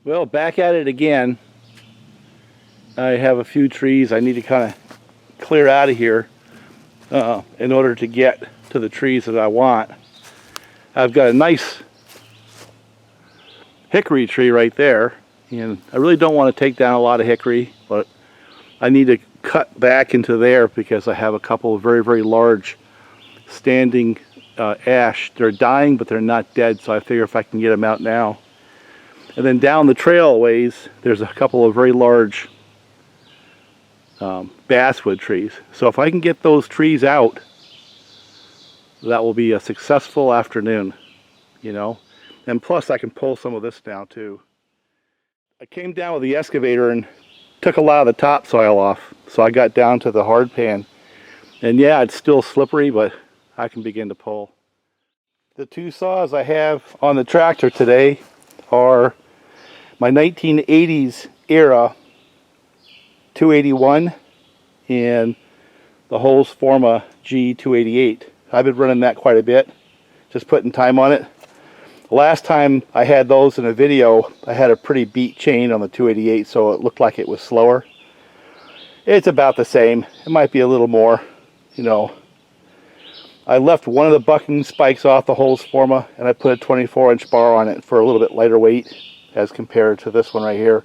Well, back at it again. I have a few trees I need to kind of clear out of here in order to get to the trees that I want. I've got a nice hickory tree right there, and I really don't want to take down a lot of hickory, but I need to cut back into there because I have a couple of very, very large standing ash. They're dying, but they're not dead, so I figure if I can get them out now. And then down the trail ways, there's a couple of very large basswood trees. So if I can get those trees out, that will be a successful afternoon, you know. And plus I can pull some of this down too. I came down with the excavator and took a lot of the topsoil off, so I got down to the hard pan. And yeah, it's still slippery, but I can begin to pull. The two saws I have on the tractor today are my 1980s era 281 and the Holzfforma g288. I've been running that quite a bit, just putting time on it. Last time I had those in a video, I had a pretty beat chain on the 288, so it looked like it was slower. It's about the same. It might be a little more, you know. I left one of the bucking spikes off the Holzfforma, and I put a 24-inch bar on it for a little bit lighter weight as compared to this one right here.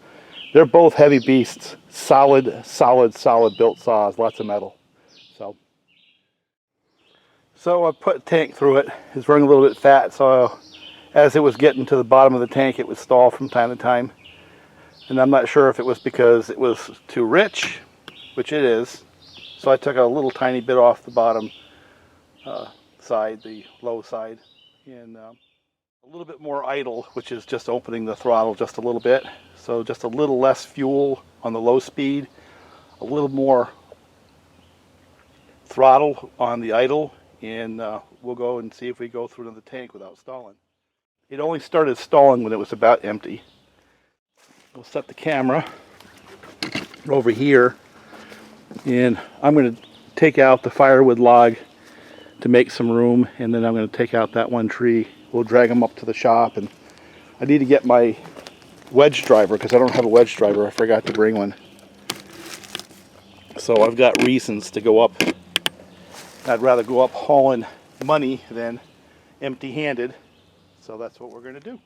They're both heavy beasts, solid built saws, lots of metal. So I put a tank through it. It's running a little bit fat, so as it was getting to the bottom of the tank, it would stall from time to time. And I'm not sure if it was because it was too rich, which it is. So I took a little tiny bit off the bottom side, the low side, and a little bit more idle, which is just opening the throttle just a little bit. So just a little less fuel on the low speed, a little more throttle on the idle, and we'll go and see if we go through another tank without stalling. It only started stalling when it was about empty. We'll set the camera over here, and I'm going to take out the firewood log to make some room, and then I'm going to take out that one tree. We'll drag them up to the shop, and I need to get my wedge driver because I don't have a wedge driver. I forgot to bring one. So I've got reasons to go up. I'd rather go up hauling money than empty-handed. So that's what we're going to do.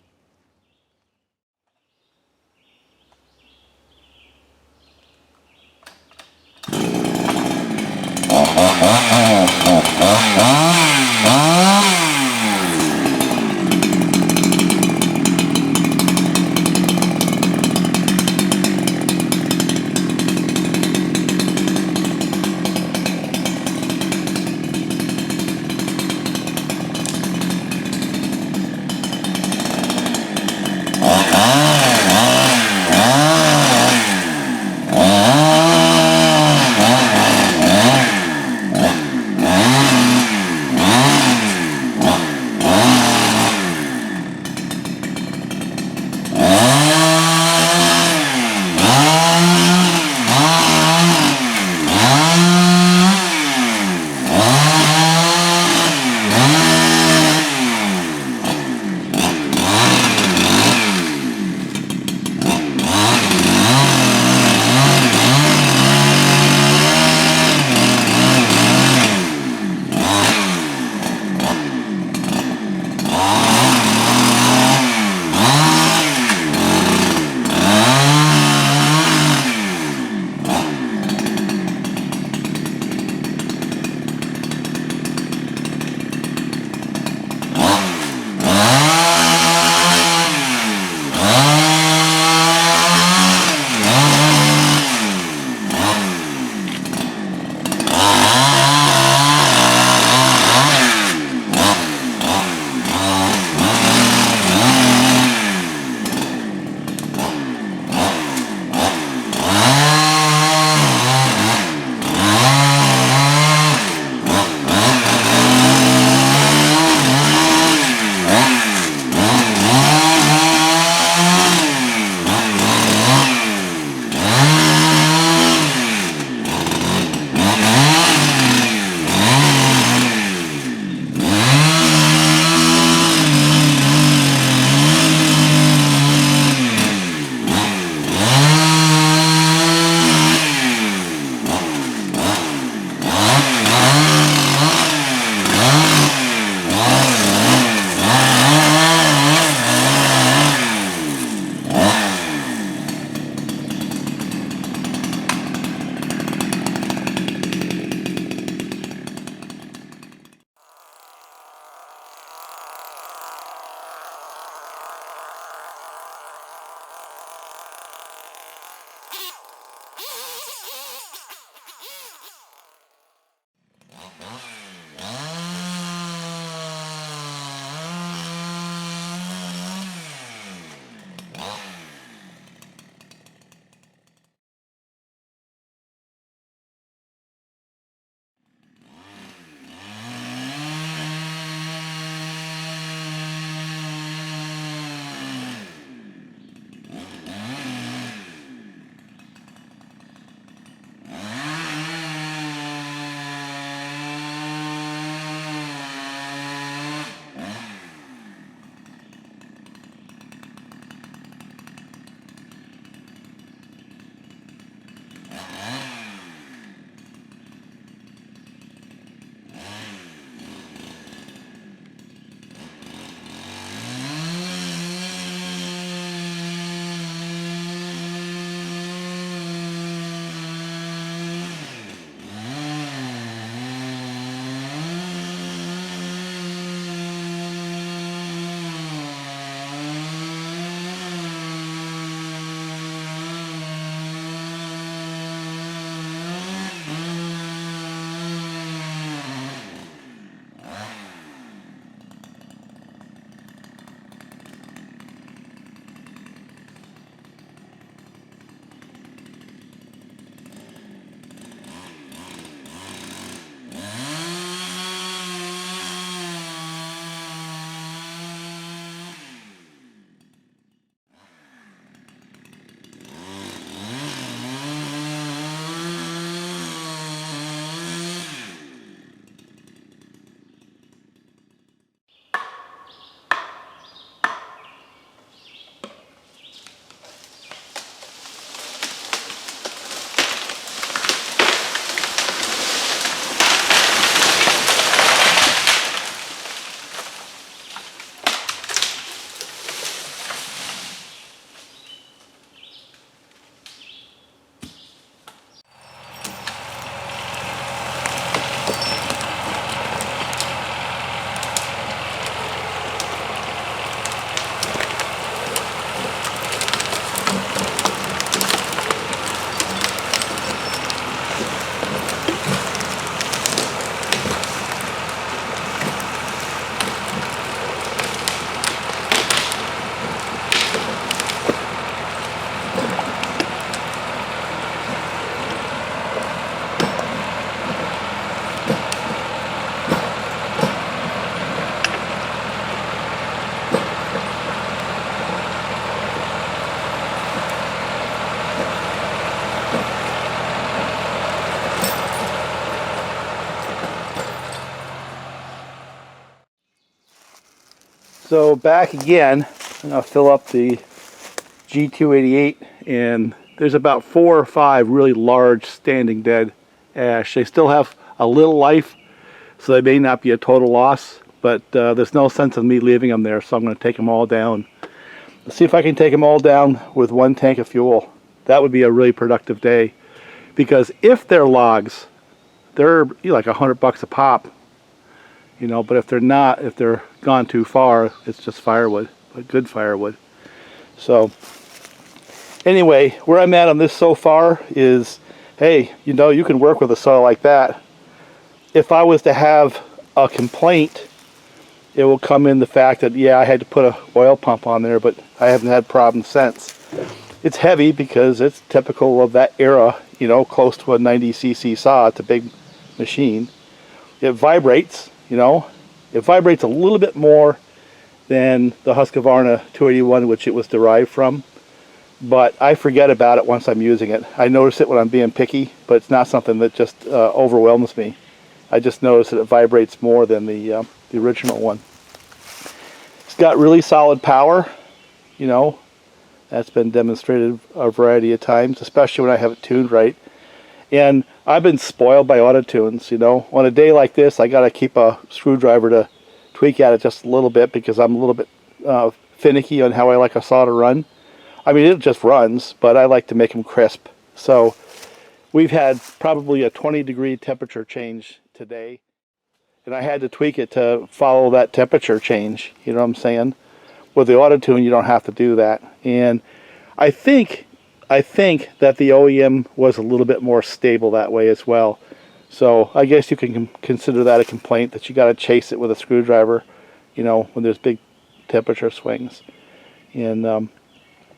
So back again, I'm going to fill up the G288, and there's about 4 or 5 really large standing dead ash. They still have a little life, so they may not be a total loss, but there's no sense of me leaving them there, so I'm going to take them all down. Let's see if I can take them all down with 1 tank of fuel. That would be a really productive day, because if they're logs, they're like $100 a pop. You know, but if they're not, if they're gone too far, it's just firewood, but good firewood. So anyway, where I'm at on this so far is, hey, you know, you can work with a soil like that. If I was to have a complaint, it will come in the fact that, yeah, I had to put an oil pump on there, but I haven't had problems since. It's heavy because it's typical of that era, you know, close to a 90cc saw. It's a big machine. It vibrates. You know, it vibrates a little bit more than the Husqvarna 281, which it was derived from, but I forget about it once I'm using it. I notice it when I'm being picky, but it's not something that just overwhelms me. I just notice that it vibrates more than the original one. It's got really solid power, you know, that's been demonstrated a variety of times, especially when I have it tuned right. And I've been spoiled by auto tunes, you know. On a day like this, I got to keep a screwdriver to tweak at it just a little bit, because I'm a little bit finicky on how I like a saw to run. I mean, it just runs, but I like to make them crisp. So we've had probably a 20-degree temperature change today, and I had to tweak it to follow that temperature change, you know what I'm saying? With the auto tune, you don't have to do that. And I think I think that the OEM was a little bit more stable that way as well. So I guess you can consider that a complaint, that you got to chase it with a screwdriver, you know, when there's big temperature swings. And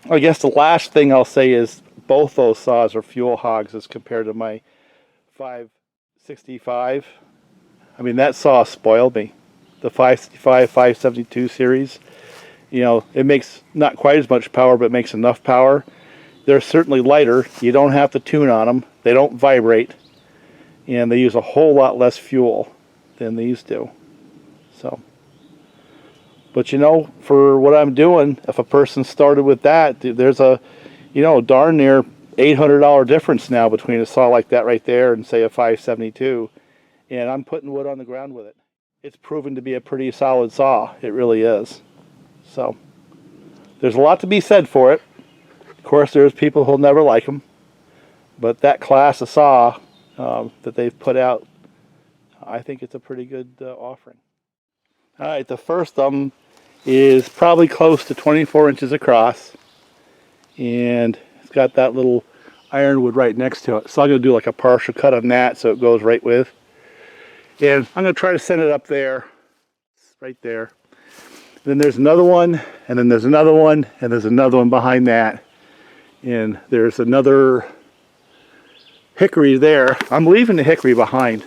I guess the last thing I'll say is both those saws are fuel hogs as compared to my 565. I mean, that saw spoiled me. The 565, 572 series, you know, it makes not quite as much power, but it makes enough power. They're certainly lighter. You don't have to tune on them. They don't vibrate. And they use a whole lot less fuel than these do. So, but you know, for what I'm doing, if a person started with that, there's a, you know, darn near $800 difference now between a saw like that right there and say a 572. And I'm putting wood on the ground with it. It's proven to be a pretty solid saw. It really is. So there's a lot to be said for it. Of course, there's people who'll never like them, but that class of saw that they've put out, I think it's a pretty good offering. All right, the first of them is probably close to 24 inches across, and it's got that little ironwood right next to it. So I'm going to do like a partial cut on that so it goes right with. And I'm going to try to send it up there, right there. Then there's another one, and then there's another one, and there's another one behind that. And there's another hickory there. I'm leaving the hickory behind.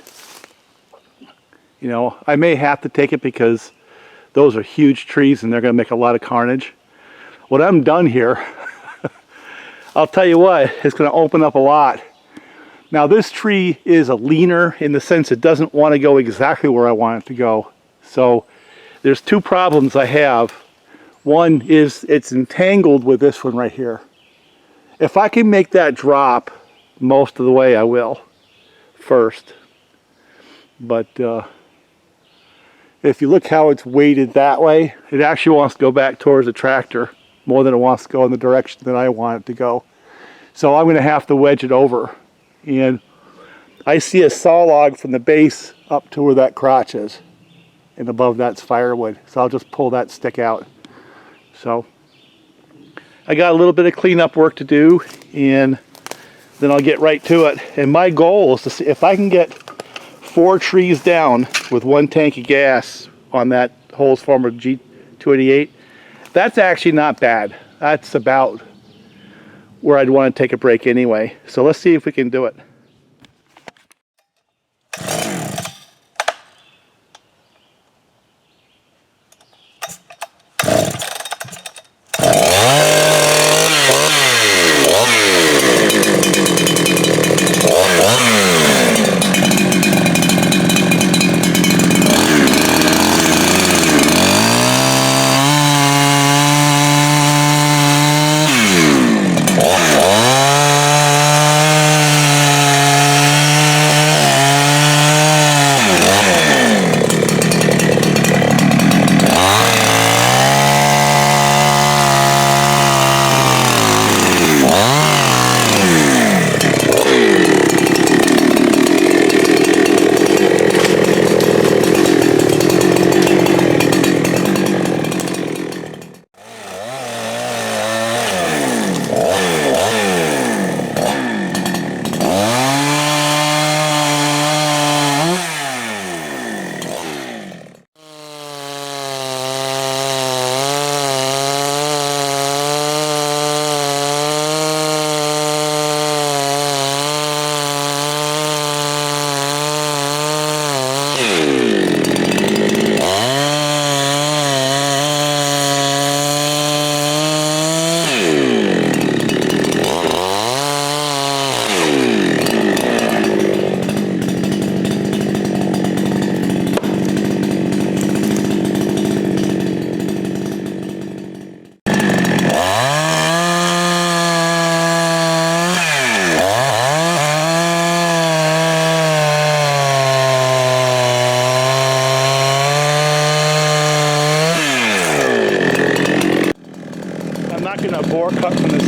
You know, I may have to take it because those are huge trees and they're going to make a lot of carnage. When I'm done here, I'll tell you what, it's going to open up a lot. Now this tree is a leaner in the sense it doesn't want to go exactly where I want it to go. So there's two problems I have. One is it's entangled with this one right here. If I can make that drop most of the way, I will first. But if you look how it's weighted that way, it actually wants to go back towards the tractor more than it wants to go in the direction that I want it to go. So I'm going to have to wedge it over. And I see a saw log from the base up to where that crotch is. And above that's firewood. So I'll just pull that stick out. So I got a little bit of cleanup work to do, and then I'll get right to it. And my goal is to see if I can get 4 trees down with 1 tank of gas on that Holzfforma g288. That's actually not bad. That's about where I'd want to take a break anyway. So let's see if we can do it.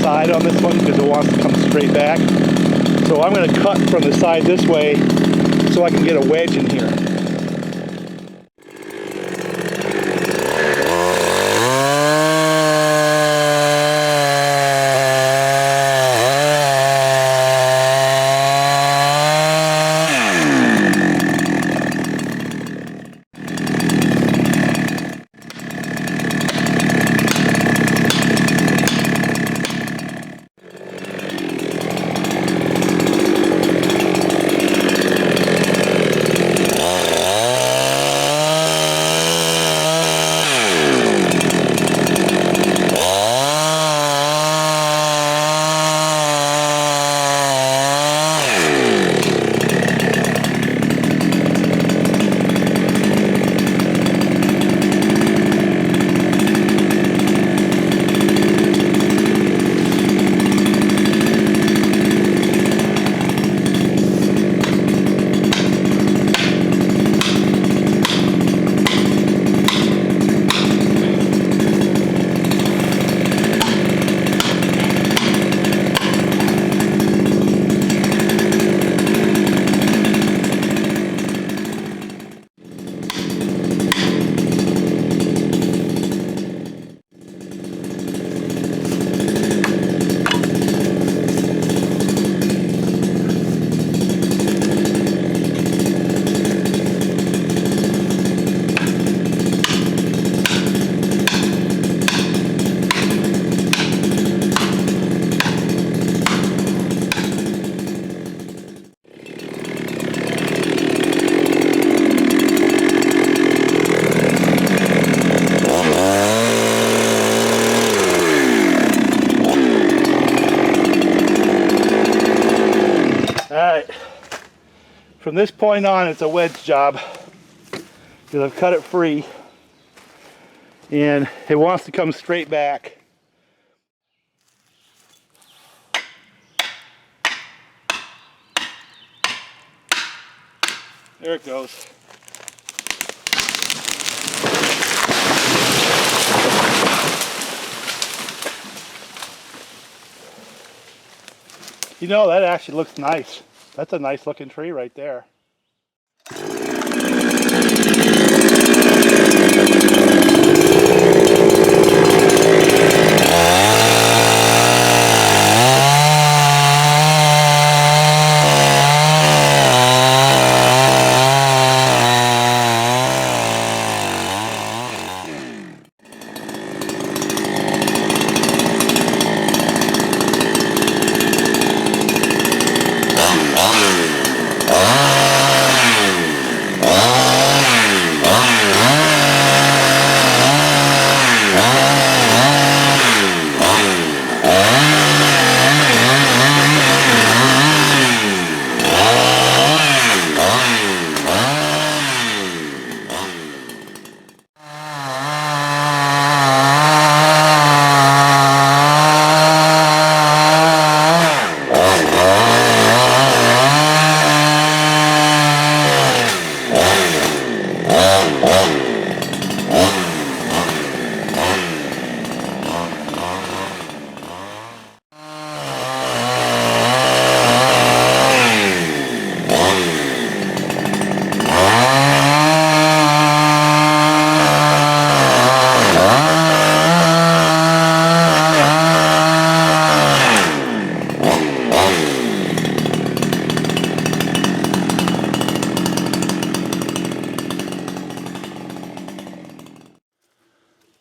Side on this one because it wants to come straight back. So I'm going to cut from the side this way so I can get a wedge in here. from this point on, it's a wedge job because I've cut it free and it wants to come straight back. There it goes. You know, that actually looks nice. That's a nice looking tree right there.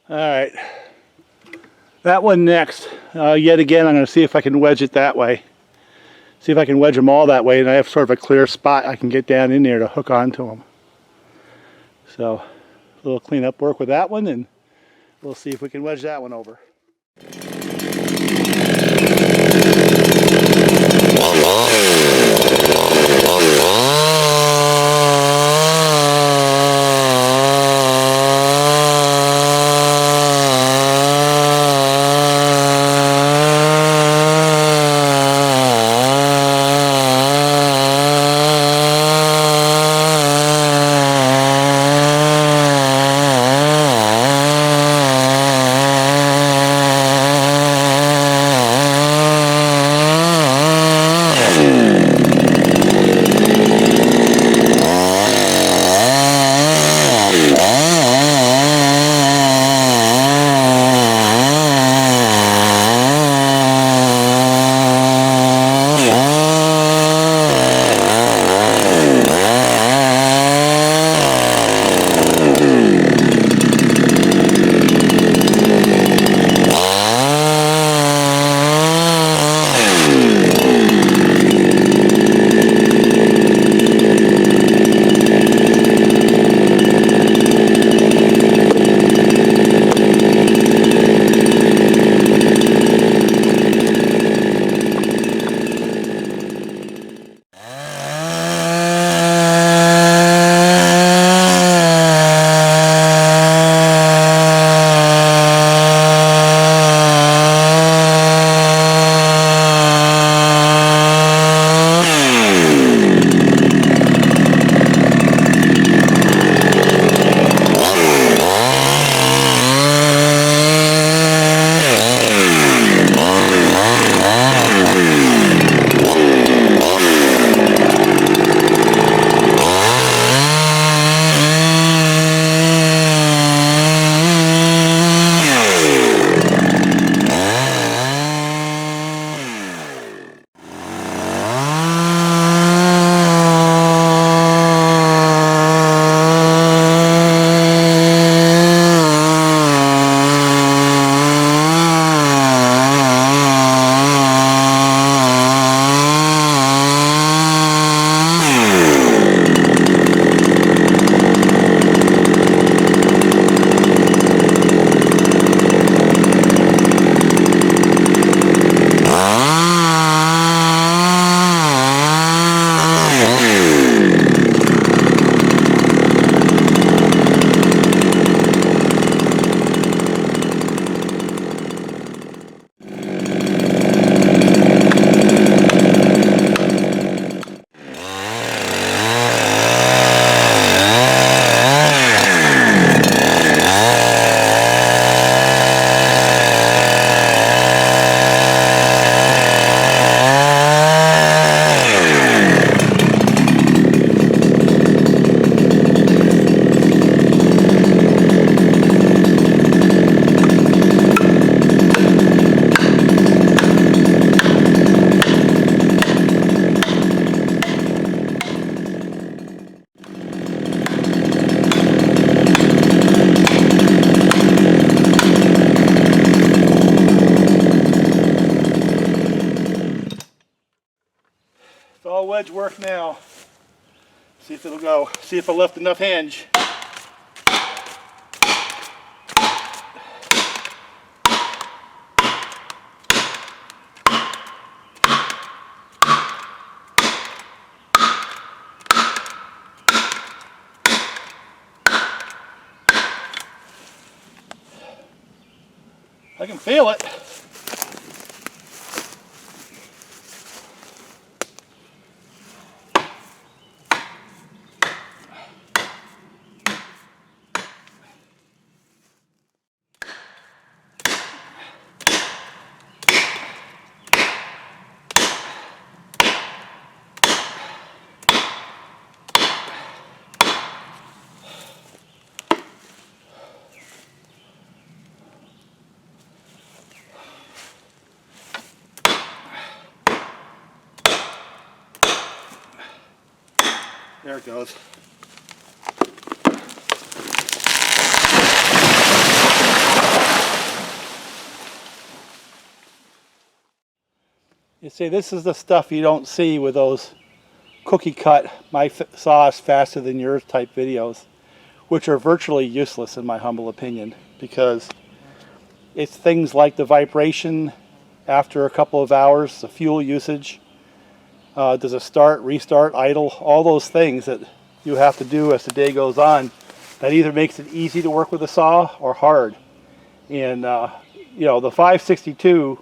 Alright, that one next. Yet again, I'm going to see if I can wedge it that way. See if I can wedge them all that way, and I have sort of a clear spot I can get down in there to hook onto them. So, a little cleanup work with that one, and we'll see if we can wedge that one over. all wedge work now. See if it'll go. See if I left enough hinge. I can feel it. There it goes. You see, this is the stuff you don't see with those cookie cut, my saw is faster than yours type videos, which are virtually useless in my humble opinion, because it's things like the vibration after a couple of hours, the fuel usage, does it start, restart, idle, all those things that you have to do as the day goes on, that either makes it easy to work with a saw or hard. And you know, the 562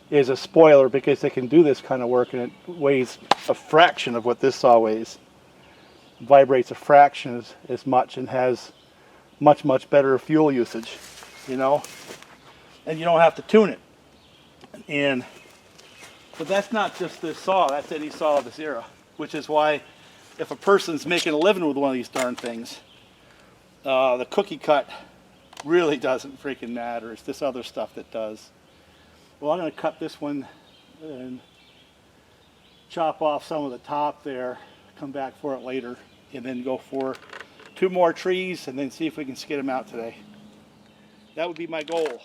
is a spoiler because they can do this kind of work, and it weighs a fraction of what this saw weighs. It vibrates a fraction as much and has much better fuel usage, you know, and you don't have to tune it. And but that's not just this saw, that's any saw of this era, which is why if a person's making a living with one of these darn things, the cookie cut really doesn't freaking matter. It's this other stuff that does. Well, I'm going to cut this one and chop off some of the top there, come back for it later, and then go for 2 more trees and then see if we can skid them out today. That would be my goal.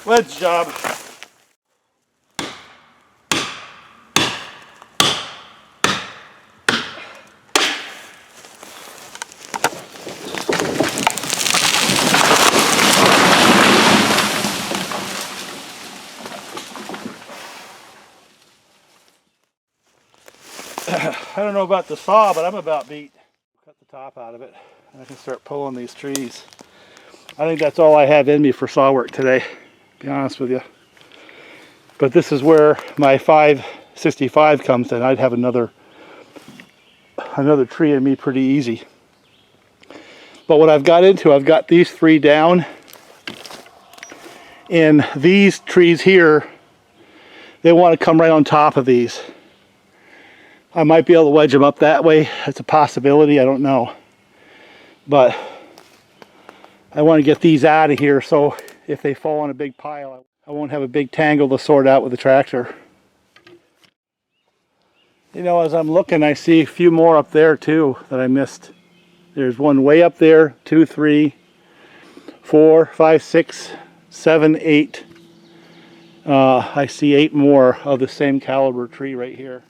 Wedge job. I don't know about the saw, but I'm about beat. Cut the top out of it, and I can start pulling these trees. I think that's all I have in me for saw work today, to be honest with you. But this is where my 565 comes in. I'd have another tree in me pretty easy. But what I've got into, I've got these 3 down, and these trees here, they want to come right on top of these. I might be able to wedge them up that way. That's a possibility, I don't know. But I want to get these out of here so if they fall on a big pile, I won't have a big tangle to sort out with the tractor. You know, as I'm looking, I see a few more up there too that I missed. There's one way up there, 2, 3, 4, 5, 6, 7, 8. I see 8 more of the same caliber tree right here.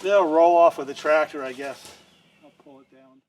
They'll roll off with the tractor, I guess. I'll pull it down.